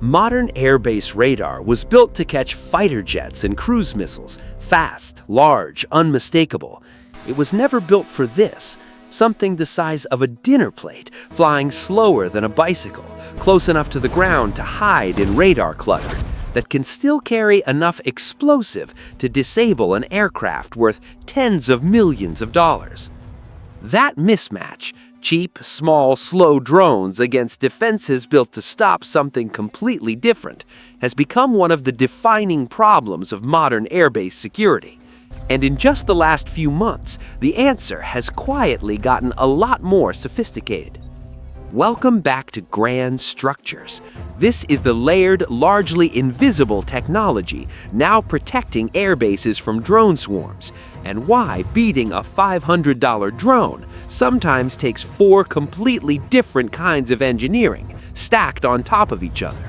Modern airbase radar was built to catch fighter jets and cruise missiles, fast, large, unmistakable. It was never built for this, something the size of a dinner plate, flying slower than a bicycle, close enough to the ground to hide in radar clutter, that can still carry enough explosive to disable an aircraft worth tens of millions of dollars. That mismatch, cheap, small, slow drones against defenses built to stop something completely different, has become one of the defining problems of modern airbase security. And in just the last few months, the answer has quietly gotten a lot more sophisticated. Welcome back to Grand Structures. This is the layered, largely invisible technology now protecting airbases from drone swarms, and why beating a $500 drone sometimes takes 4 completely different kinds of engineering stacked on top of each other.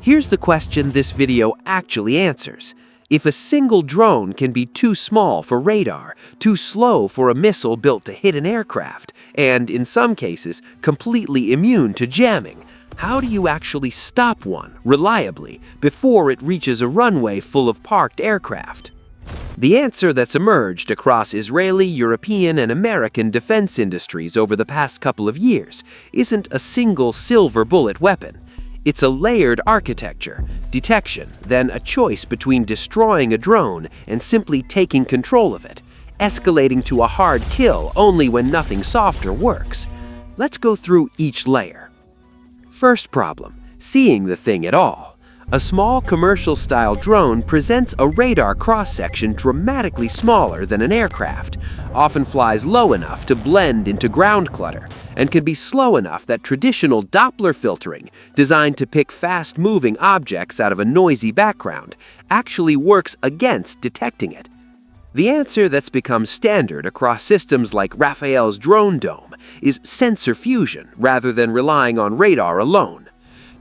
Here's the question this video actually answers. If a single drone can be too small for radar, too slow for a missile built to hit an aircraft, and in some cases, completely immune to jamming, how do you actually stop one reliably before it reaches a runway full of parked aircraft? The answer that's emerged across Israeli, European, and American defense industries over the past couple of years isn't a single silver bullet weapon. It's a layered architecture, detection, then a choice between destroying a drone and simply taking control of it, escalating to a hard kill only when nothing softer works. Let's go through each layer. First problem, seeing the thing at all. A small commercial-style drone presents a radar cross-section dramatically smaller than an aircraft, often flies low enough to blend into ground clutter, and can be slow enough that traditional Doppler filtering, designed to pick fast-moving objects out of a noisy background, actually works against detecting it. The answer that's become standard across systems like Rafael's Drone Dome is sensor fusion rather than relying on radar alone.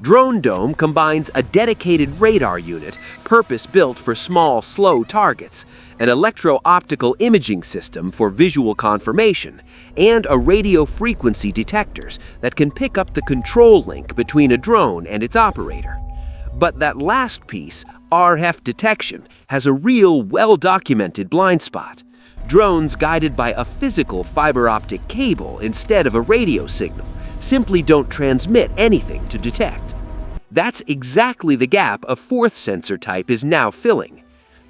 Drone Dome combines a dedicated radar unit, purpose-built for small, slow targets, an electro-optical imaging system for visual confirmation, and a radio frequency detectors that can pick up the control link between a drone and its operator. But that last piece, RF detection, has a real, well-documented blind spot. Drones guided by a physical fiber optic cable instead of a radio signal simply don't transmit anything to detect. That's exactly the gap a fourth sensor type is now filling.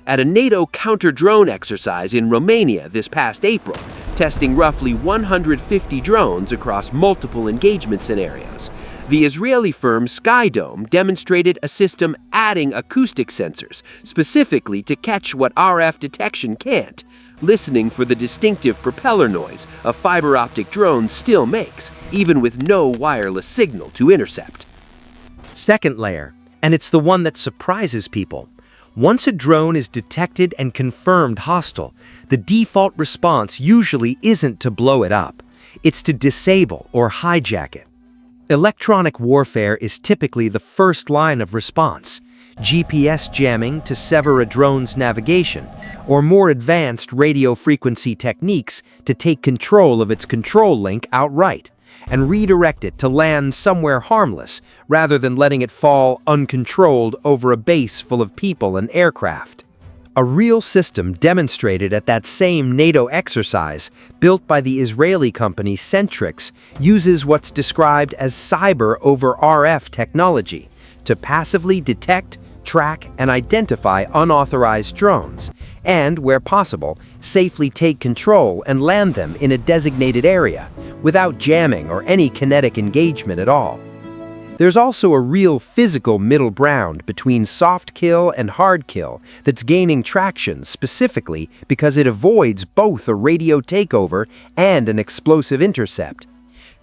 At a NATO counter-drone exercise in Romania this past April, testing roughly 150 drones across multiple engagement scenarios, the Israeli firm Skydome demonstrated a system adding acoustic sensors specifically to catch what RF detection can't, listening for the distinctive propeller noise a fiber optic drone still makes, even with no wireless signal to intercept. Second layer, and it's the one that surprises people. Once a drone is detected and confirmed hostile, the default response usually isn't to blow it up. It's to disable or hijack it. Electronic warfare is typically the first line of response. GPS jamming to sever a drone's navigation, or more advanced radio frequency techniques to take control of its control link outright and redirect it to land somewhere harmless rather than letting it fall uncontrolled over a base full of people and aircraft. A real system demonstrated at that same NATO exercise, built by the Israeli company Centrix, uses what's described as cyber over RF technology to passively detect, track, and identify unauthorized drones, and, where possible, safely take control and land them in a designated area without jamming or any kinetic engagement at all. There's also a real physical middle ground between soft kill and hard kill that's gaining traction specifically because it avoids both a radio takeover and an explosive intercept.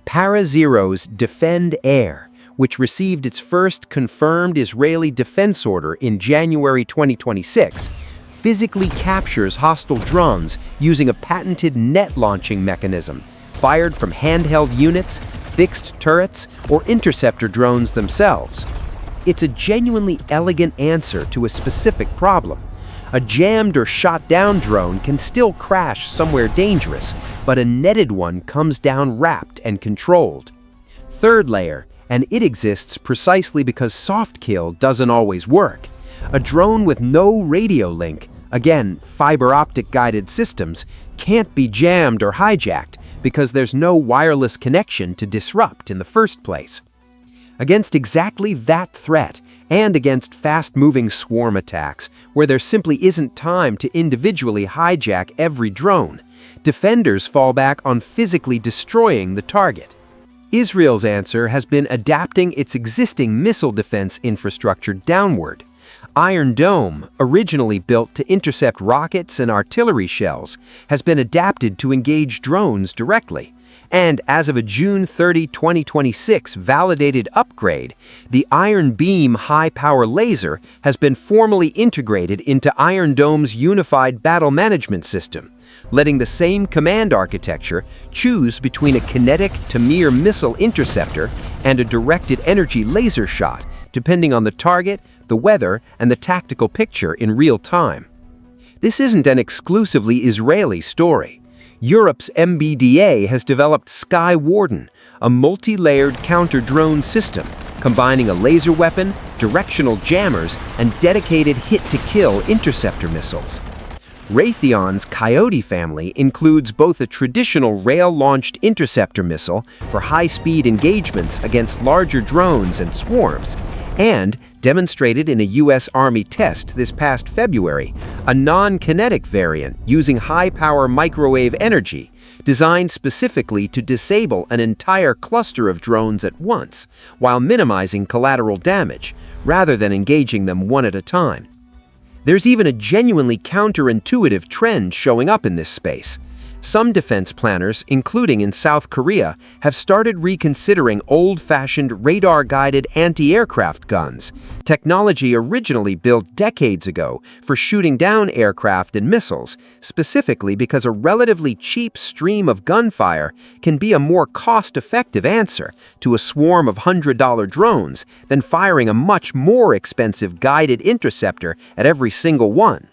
Para-Zero's Defend Air, which received its first confirmed Israeli defense order in January 2026, physically captures hostile drones using a patented net launching mechanism, fired from handheld units, fixed turrets, or interceptor drones themselves. It's a genuinely elegant answer to a specific problem. A jammed or shot down drone can still crash somewhere dangerous, but a netted one comes down wrapped and controlled. Third layer, and it exists precisely because soft kill doesn't always work. A drone with no radio link, again, fiber optic guided systems, can't be jammed or hijacked because there's no wireless connection to disrupt in the first place. Against exactly that threat, and against fast-moving swarm attacks, where there simply isn't time to individually hijack every drone, defenders fall back on physically destroying the target. Israel's answer has been adapting its existing missile defense infrastructure downward. Iron Dome, originally built to intercept rockets and artillery shells, has been adapted to engage drones directly. And as of a June 30, 2026 validated upgrade, the Iron Beam high-power laser has been formally integrated into Iron Dome's unified battle management system, letting the same command architecture choose between a kinetic to mere missile interceptor and a directed energy laser shot, depending on the target, the weather, and the tactical picture in real time. This isn't an exclusively Israeli story. Europe's MBDA has developed Sky Warden, a multi-layered counter-drone system, combining a laser weapon, directional jammers, and dedicated hit-to-kill interceptor missiles. Raytheon's Coyote family includes both a traditional rail-launched interceptor missile for high-speed engagements against larger drones and swarms, and, demonstrated in a U.S. Army test this past February, a non-kinetic variant using high-power microwave energy, designed specifically to disable an entire cluster of drones at once, while minimizing collateral damage, rather than engaging them one at a time. There's even a genuinely counterintuitive trend showing up in this space. Some defense planners, including in South Korea, have started reconsidering old-fashioned radar-guided anti-aircraft guns, technology originally built decades ago for shooting down aircraft and missiles, specifically because a relatively cheap stream of gunfire can be a more cost-effective answer to a swarm of $100 drones than firing a much more expensive guided interceptor at every single one.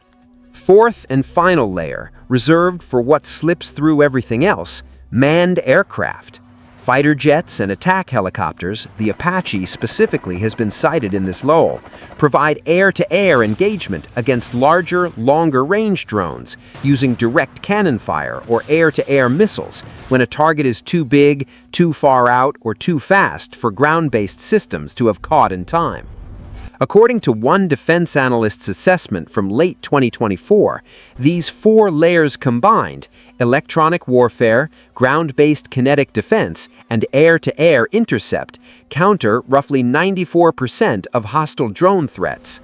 Fourth and final layer, reserved for what slips through everything else, manned aircraft. Fighter jets and attack helicopters, the Apache specifically has been cited in this lull, provide air-to-air engagement against larger, longer-range drones using direct cannon fire or air-to-air missiles when a target is too big, too far out, or too fast for ground-based systems to have caught in time. According to one defense analyst's assessment from late 2024, these four layers combined, electronic warfare, ground-based kinetic defense, and air-to-air intercept, counter roughly 94% of hostile drone threats.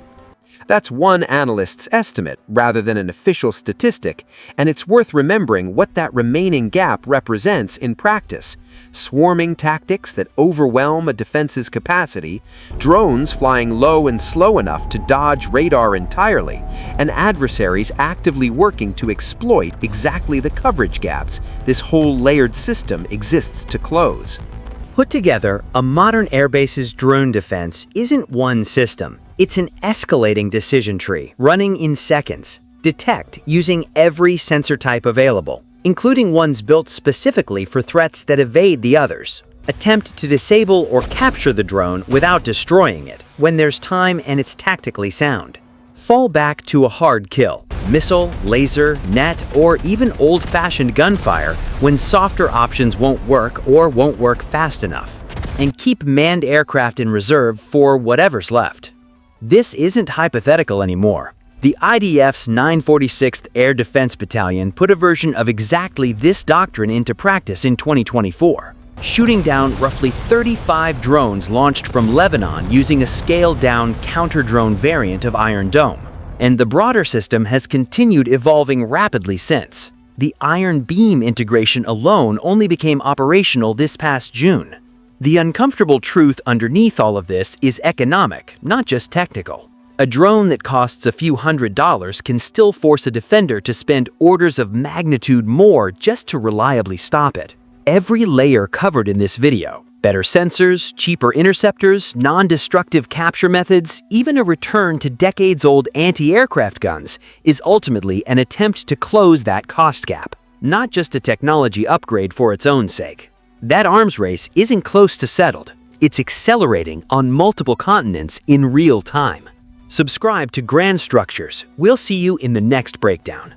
That's one analyst's estimate rather than an official statistic, and it's worth remembering what that remaining gap represents in practice. Swarming tactics that overwhelm a defense's capacity, drones flying low and slow enough to dodge radar entirely, and adversaries actively working to exploit exactly the coverage gaps this whole layered system exists to close. Put together, a modern airbase's drone defense isn't one system. It's an escalating decision tree running in seconds. Detect using every sensor type available, including ones built specifically for threats that evade the others. Attempt to disable or capture the drone without destroying it when there's time and it's tactically sound. Fall back to a hard kill, missile, laser, net, or even old-fashioned gunfire when softer options won't work or won't work fast enough. And keep manned aircraft in reserve for whatever's left. This isn't hypothetical anymore. The IDF's 946th Air Defense Battalion put a version of exactly this doctrine into practice in 2024, shooting down roughly 35 drones launched from Lebanon using a scaled-down counter-drone variant of Iron Dome. And the broader system has continued evolving rapidly since. The Iron Beam integration alone only became operational this past June. The uncomfortable truth underneath all of this is economic, not just technical. A drone that costs a few $100s can still force a defender to spend orders of magnitude more just to reliably stop it. Every layer covered in this video, better sensors, cheaper interceptors, non-destructive capture methods, even a return to decades-old anti-aircraft guns, is ultimately an attempt to close that cost gap, not just a technology upgrade for its own sake. That arms race isn't close to settled. It's accelerating on multiple continents in real time. Subscribe to Grand Structures. We'll see you in the next breakdown.